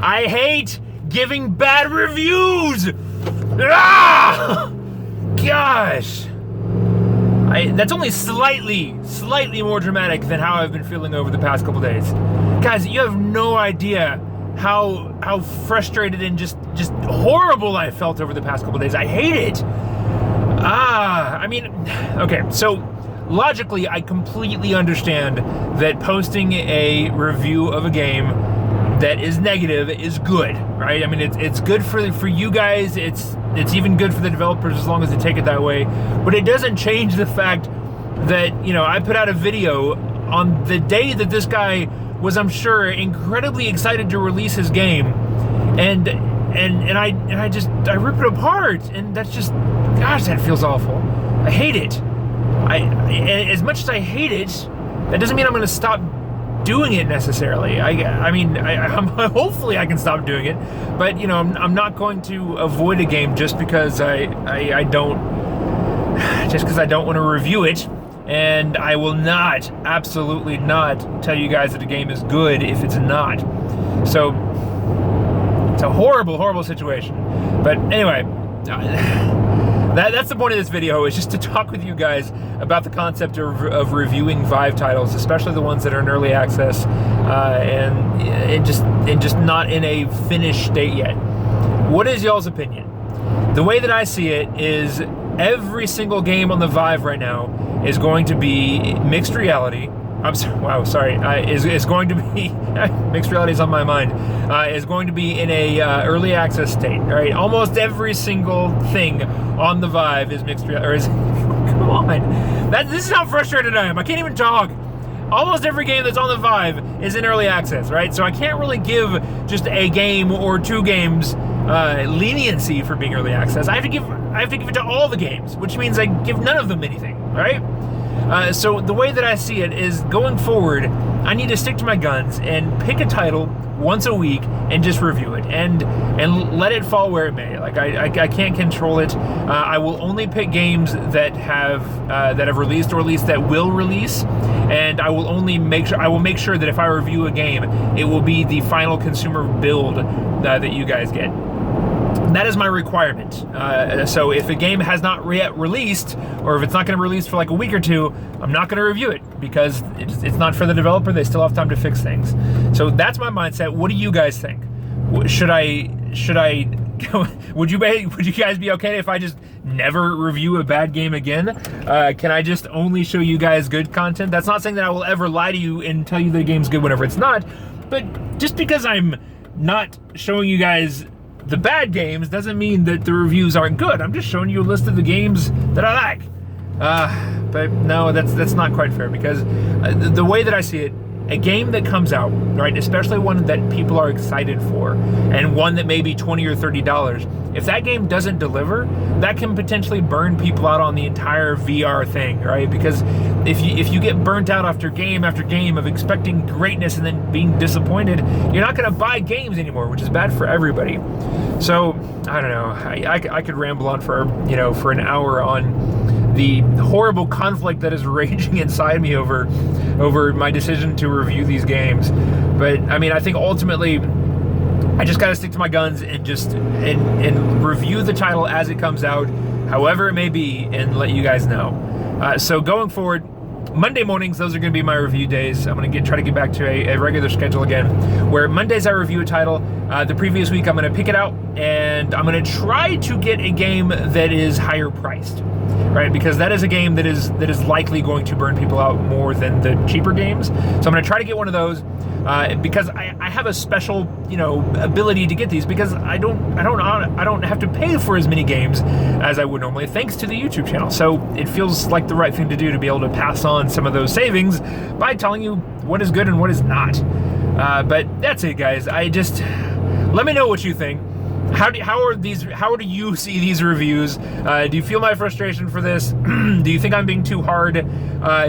I hate giving bad reviews. Ah! Gosh. That's only slightly more dramatic than how I've been feeling over the past couple days. Guys, you have no idea how frustrated and just horrible I felt over the past couple days. I hate it. I mean, okay, so logically, I completely understand that posting a review of a game that is negative is good, right? I mean, it's good for you guys. It's even good for the developers as long as they take it that way. But it doesn't change the fact that, you know, I put out a video on the day that this guy was, I'm sure, incredibly excited to release his game, and I rip it apart, and that's just, gosh, that feels awful. I hate it. As much as I hate it, that doesn't mean I'm going to stop doing it necessarily. Hopefully I can stop doing it, but you know, I'm not going to avoid a game just because I don't want to review it, and I will not, absolutely not, tell you guys that a game is good if it's not. So it's a horrible situation. But anyway, that's the point of this video, is just to talk with you guys about the concept of reviewing Vive titles, especially the ones that are in early access, and just not in a finished state yet. What is y'all's opinion? The way that I see it is every single game on the Vive right now is going to be mixed reality. Is going to be mixed reality is on my mind. Is going to be in a early access state. Right, almost every single thing on the Vive is mixed reality. Come on, this is how frustrated I am. I can't even talk. Almost every game that's on the Vive is in early access, right? So I can't really give just a game or two games leniency for being early access. I have to give it to all the games, which means I give none of them anything, right? So the way that I see it is, going forward, I need to stick to my guns and pick a title once a week and just review it and let it fall where it may. Like I can't control it. I will only pick games that have released, or at least that will release, and I will make sure that if I review a game, it will be the final consumer build that you guys get. That is my requirement. So if a game has not yet released, or if it's not going to release for like a week or two, I'm not going to review it, because it's not for the developer. They still have time to fix things. So that's my mindset. What do you guys think? Should I? Would you guys be okay if I just never review a bad game again? Can I just only show you guys good content? That's not saying that I will ever lie to you and tell you the game's good whenever it's not. But just because I'm not showing you guys the bad games doesn't mean that the reviews aren't good. I'm just showing you a list of the games that I like. But no, that's not quite fair, because the way that I see it, a game that comes out, right, especially one that people are excited for, and one that may be $20 or $30, if that game doesn't deliver, that can potentially burn people out on the entire VR thing, right? Because if you get burnt out after game of expecting greatness and then being disappointed, you're not going to buy games anymore, which is bad for everybody. So I don't know. I could ramble on for an hour on the horrible conflict that is raging inside me over my decision to review these games. But I mean, I think ultimately I just gotta stick to my guns and just and review the title as it comes out, however it may be, and let you guys know. So going forward, Monday mornings, those are going to be my review days. I'm going to try to get back to a regular schedule again, where Mondays I review a title. The previous week I'm going to pick it out, and I'm going to try to get a game that is higher priced, right? Because that is a game that is likely going to burn people out more than the cheaper games. So I'm going to try to get one of those, because I have a special ability to get these, because I don't have to pay for as many games as I would normally, thanks to the YouTube channel. So it feels like the right thing to do, to be able to pass on some of those savings by telling you what is good and what is not. But that's it, guys. Let me know what you think. How do you see these reviews? Do you feel my frustration for this? Do you think I'm being too hard?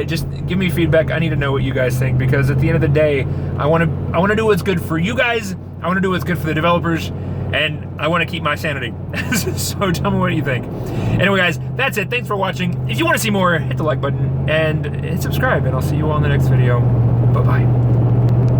Just give me feedback. I need to know what you guys think, because at the end of the day, I want to do what's good for you guys. I want to do what's good for the developers, and I want to keep my sanity. So tell me what you think. Anyway, guys, that's it. Thanks for watching. If you want to see more, hit the like button and hit subscribe, and I'll see you all in the next video. Bye-bye.